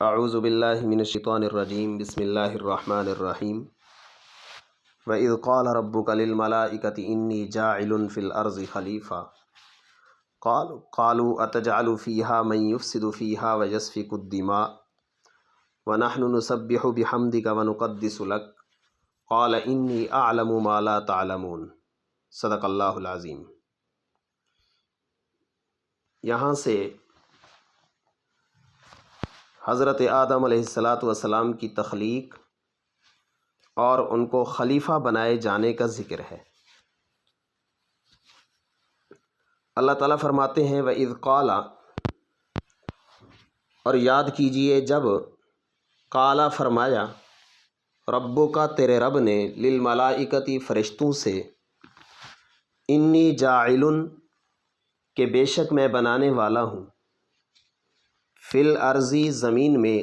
اعوذ باللہ من الشیطان الرجیم بسم اللہ الرحمن الرحیم وَإِذْ قَالَ رَبُّكَ لِلْمَلَائِكَةِ إِنِّي جَاعِلٌ فِي الْأَرْضِ خَلِيفَةً قَالُوا أَتَجْعَلُ فِيهَا مَن يُفْسِدُ فِيهَا وَيَسْفِكُ الدِّمَاءَ وَنَحْنُ نُسَبِّحُ بِحَمْدِكَ وَنُقَدِّسُ لَكَ قَالَ إِنِّي أَعْلَمُ مَا لَا تَعْلَمُونَ۔ صدق اللہ العظیم۔ یہاں سے حضرت آدم علیہ السلام کی تخلیق اور ان کو خلیفہ بنائے جانے کا ذکر ہے۔ اللہ تعالیٰ فرماتے ہیں وَإِذْ قَالَ، اور یاد کیجئے جب قَالَ فرمایا ربُّکا تیرے رب نے للملائکتی فرشتوں سے انی جاعل کہ بے شک میں بنانے والا ہوں فی الارضی زمین میں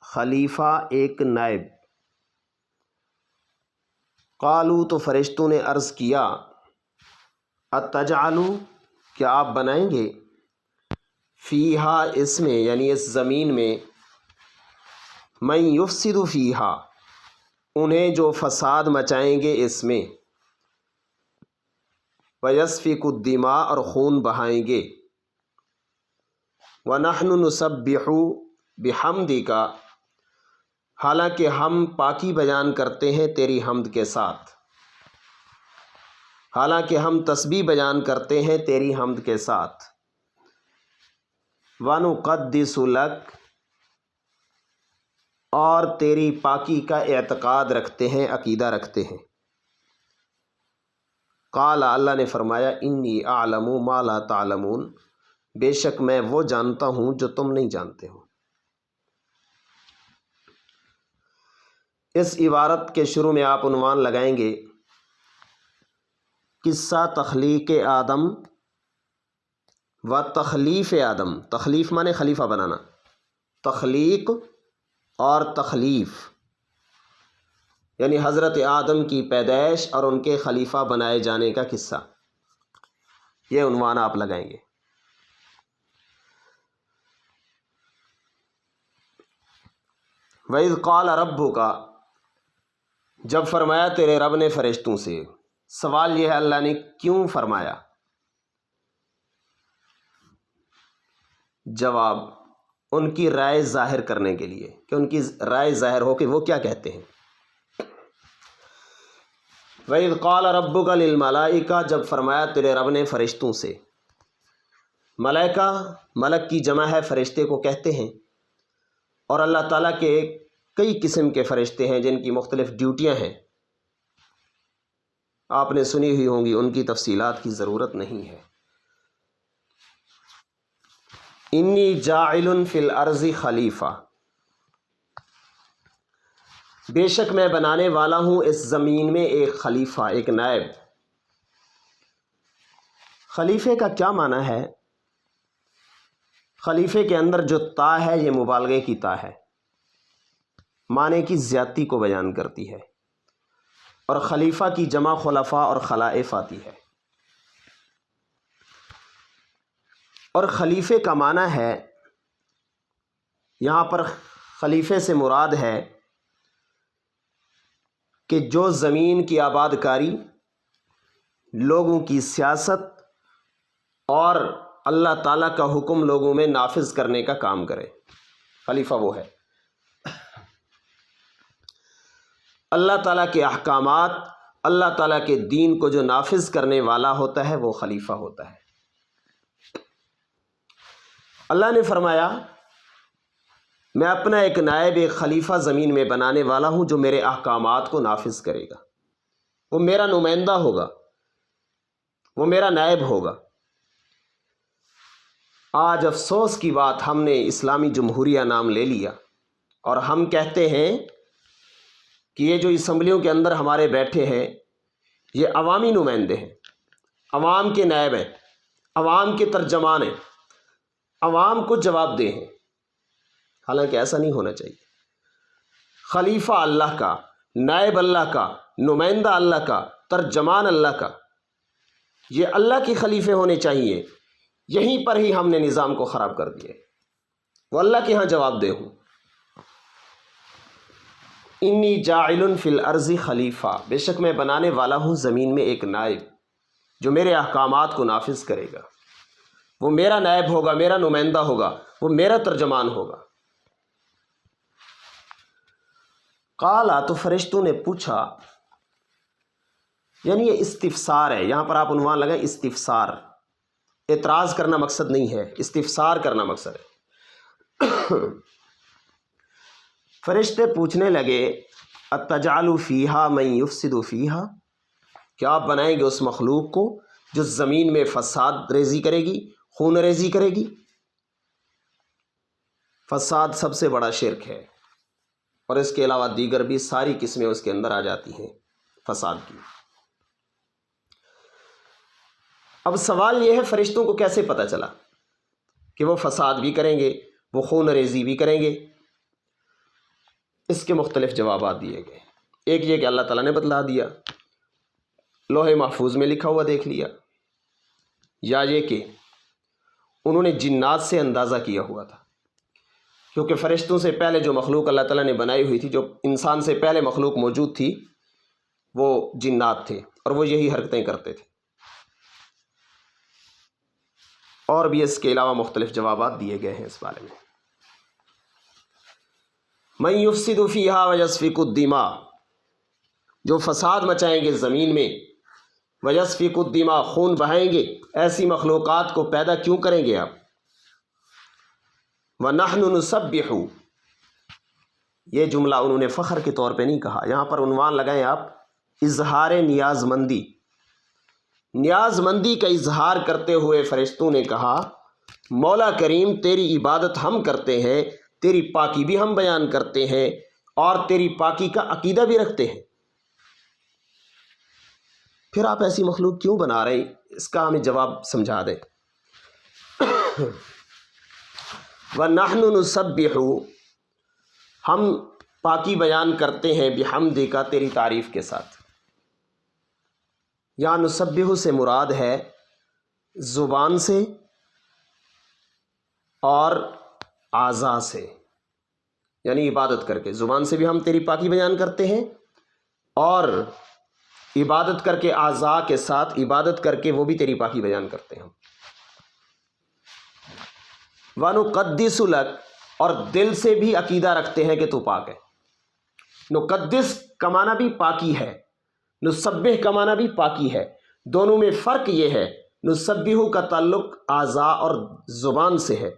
خلیفہ ایک نائب۔ قالو تو فرشتوں نے عرض کیا اتجعل کیا آپ بنائیں گے فیہا اس میں یعنی اس زمین میں من یفسد فیہا انہیں جو فساد مچائیں گے اس میں ویسفک الدماء اور خون بہائیں گے وَنَحْنُ نُسَبِّحُ بِحَمْدِکَ حالانکہ ہم پاکی بیان کرتے ہیں تیری حمد کے ساتھ، حالانکہ ہم تسبیح بیان کرتے ہیں تیری حمد کے ساتھ۔ وَنُقَدِّسُ لَكَ اور تیری پاکی کا اعتقاد رکھتے ہیں، عقیدہ رکھتے ہیں۔ قال اللہ نے فرمایا انی اعلم ما لا تعلمون بے شک میں وہ جانتا ہوں جو تم نہیں جانتے ہو۔ اس عبارت کے شروع میں آپ عنوان لگائیں گے قصہ تخلیق آدم و تخلیف آدم۔ تخلیف مانے خلیفہ بنانا، تخلیق اور تخلیف یعنی حضرت آدم کی پیدائش اور ان کے خلیفہ بنائے جانے کا قصہ، یہ عنوان آپ لگائیں گے۔ وَإِذْ قَالَ رَبُّكَ جب فرمایا تیرے رب نے فرشتوں سے، سوال یہ ہے اللہ نے کیوں فرمایا؟ جواب ان کی رائے ظاہر کرنے کے لیے کہ ان کی رائے ظاہر ہو کہ وہ کیا کہتے ہیں۔ وَإِذْ قَالَ رَبُّكَ لِلْمَلَائِكَةِ جب فرمایا تیرے رب نے فرشتوں سے، ملائکہ ملک کی جمع ہے، فرشتے کو کہتے ہیں، اور اللہ تعالیٰ کے کئی قسم کے فرشتے ہیں جن کی مختلف ڈیوٹیاں ہیں، آپ نے سنی ہوئی ہوں گی، ان کی تفصیلات کی ضرورت نہیں ہے۔ انی جاعل فی الارض خلیفہ بے شک میں بنانے والا ہوں اس زمین میں ایک خلیفہ، ایک نائب۔ خلیفے کا کیا معنی ہے؟ خلیفے کے اندر جو تا ہے یہ مبالغے کی تا ہے، معنی کی زیادتی کو بیان کرتی ہے، اور خلیفہ کی جمع خلفاء اور خلائف آتی ہے۔ اور خلیفے کا معنی ہے، یہاں پر خلیفے سے مراد ہے کہ جو زمین کی آباد کاری، لوگوں کی سیاست اور اللہ تعالیٰ کا حکم لوگوں میں نافذ کرنے کا کام کرے، خلیفہ وہ ہے۔ اللہ تعالیٰ کے احکامات، اللہ تعالیٰ کے دین کو جو نافذ کرنے والا ہوتا ہے وہ خلیفہ ہوتا ہے۔ اللہ نے فرمایا میں اپنا ایک نائب، ایک خلیفہ زمین میں بنانے والا ہوں جو میرے احکامات کو نافذ کرے گا، وہ میرا نمائندہ ہوگا، وہ میرا نائب ہوگا۔ آج افسوس کی بات، ہم نے اسلامی جمہوریہ نام لے لیا اور ہم کہتے ہیں کہ یہ جو اسمبلیوں کے اندر ہمارے بیٹھے ہیں یہ عوامی نمائندے ہیں، عوام کے نائب ہیں، عوام کے ترجمان ہیں، عوام کو جواب دہ ہیں۔ حالانکہ ایسا نہیں ہونا چاہیے۔ خلیفہ اللہ کا، نائب اللہ کا، نمائندہ اللہ کا، ترجمان اللہ کا، یہ اللہ کے خلیفے ہونے چاہیے۔ یہیں پر ہی ہم نے نظام کو خراب کر دیا، وہ اللہ کے ہاں جواب دہ ہوں۔ انی جاعل فی الارض خلیفہ، بے شک میں بنانے والا ہوں زمین میں ایک نائب جو میرے احکامات کو نافذ کرے گا، وہ میرا نائب ہوگا، میرا نمائندہ ہوگا، وہ میرا ترجمان ہوگا۔ قالا، تو فرشتوں نے پوچھا، یعنی یہ استفسار ہے، یہاں پر آپ عنوان لگائیں استفسار، اعتراض کرنا مقصد نہیں ہے، استفسار کرنا مقصد ہے۔ فرشتے پوچھنے لگے اتجعل فیہا من یفسد فیہا، کیا آپ بنائیں گے اس مخلوق کو جو زمین میں فساد ریزی کرے گی، خون ریزی کرے گی؟ فساد سب سے بڑا شرک ہے، اور اس کے علاوہ دیگر بھی ساری قسمیں اس کے اندر آ جاتی ہیں فساد کی۔ اب سوال یہ ہے فرشتوں کو کیسے پتہ چلا کہ وہ فساد بھی کریں گے، وہ خون ریزی بھی کریں گے؟ اس کے مختلف جوابات دیے گئے۔ ایک یہ کہ اللہ تعالیٰ نے بتلا دیا، لوح محفوظ میں لکھا ہوا دیکھ لیا، یا یہ کہ انہوں نے جنات سے اندازہ کیا ہوا تھا، کیونکہ فرشتوں سے پہلے جو مخلوق اللہ تعالیٰ نے بنائی ہوئی تھی، جو انسان سے پہلے مخلوق موجود تھی، وہ جنات تھے اور وہ یہی حرکتیں کرتے تھے۔ اور بھی اس کے علاوہ مختلف جوابات دیے گئے ہیں اس بارے میں۔ من یفسد فیہا ویسفک الدماء، جو فساد مچائیں گے زمین میں، ویسفک الدماء، خون بہائیں گے، ایسی مخلوقات کو پیدا کیوں کریں گے آپ؟ وَنَحْنُ نُسَبِّحُ، یہ جملہ انہوں نے فخر کے طور پہ نہیں کہا، یہاں پر عنوان لگائیں آپ اظہار نیاز مندی۔ نیاز مندی کا اظہار کرتے ہوئے فرشتوں نے کہا مولا کریم تیری عبادت ہم کرتے ہیں، تیری پاکی بھی ہم بیان کرتے ہیں، اور تیری پاکی کا عقیدہ بھی رکھتے ہیں، پھر آپ ایسی مخلوق کیوں بنا رہے ہیں؟ اس کا ہمیں جواب سمجھا دیں۔ وَنَحْنُ نُسَبِّحُ، ہم پاکی بیان کرتے ہیں، بحمدک، تیری تعریف کے ساتھ۔ یا نسبح سے مراد ہے زبان سے اور اعضاء سے، یعنی عبادت کر کے، زبان سے بھی ہم تیری پاکی بیان کرتے ہیں، اور عبادت کر کے اعضاء کے ساتھ عبادت کر کے وہ بھی تیری پاکی بیان کرتے ہیں۔ وَنُقَدِّسُ لَكَ، اور دل سے بھی عقیدہ رکھتے ہیں کہ تو پاک ہے۔ نقدس کا معنی بھی پاکی ہے، نسبح کا معنی بھی پاکی ہے، دونوں میں فرق یہ ہے، نسبح کا تعلق اعضاء اور زبان سے ہے،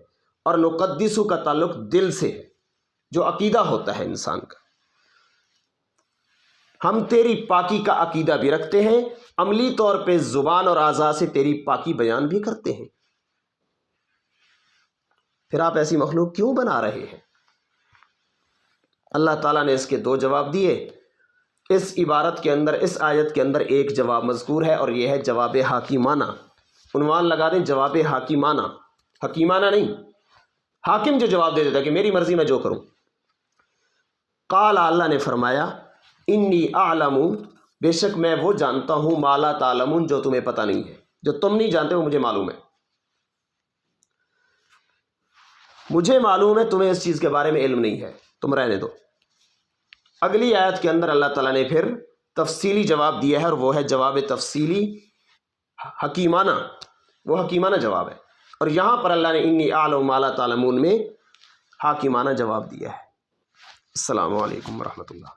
اور نقدس کا تعلق دل سے ہے، جو عقیدہ ہوتا ہے انسان کا۔ ہم تیری پاکی کا عقیدہ بھی رکھتے ہیں، عملی طور پہ زبان اور اعضاء سے تیری پاکی بیان بھی کرتے ہیں، پھر آپ ایسی مخلوق کیوں بنا رہے ہیں؟ اللہ تعالیٰ نے اس کے دو جواب دیے۔ اس عبارت کے اندر، اس آیت کے اندر ایک جواب مذکور ہے، اور یہ ہے جواب حاکمانہ۔ عنوان لگا دیں جواب حاکمانہ، حکیمانہ نہیں، حاکم جو جواب دے دیتا کہ میری مرضی میں جو کروں۔ قال، اللہ نے فرمایا انی اعلم، بے شک میں وہ جانتا ہوں، ما لا تعلمون، جو تمہیں پتہ نہیں ہے، جو تم نہیں جانتے وہ مجھے معلوم ہے، مجھے معلوم ہے، تمہیں اس چیز کے بارے میں علم نہیں ہے، تم رہنے دو۔ اگلی آیت کے اندر اللہ تعالیٰ نے پھر تفصیلی جواب دیا ہے، اور وہ ہے جواب تفصیلی حکیمانہ، وہ حکیمانہ جواب ہے، اور یہاں پر اللہ نے انی اعلم ما لا تعلمون میں حاکمانہ جواب دیا ہے۔ السلام علیکم ورحمۃ اللہ۔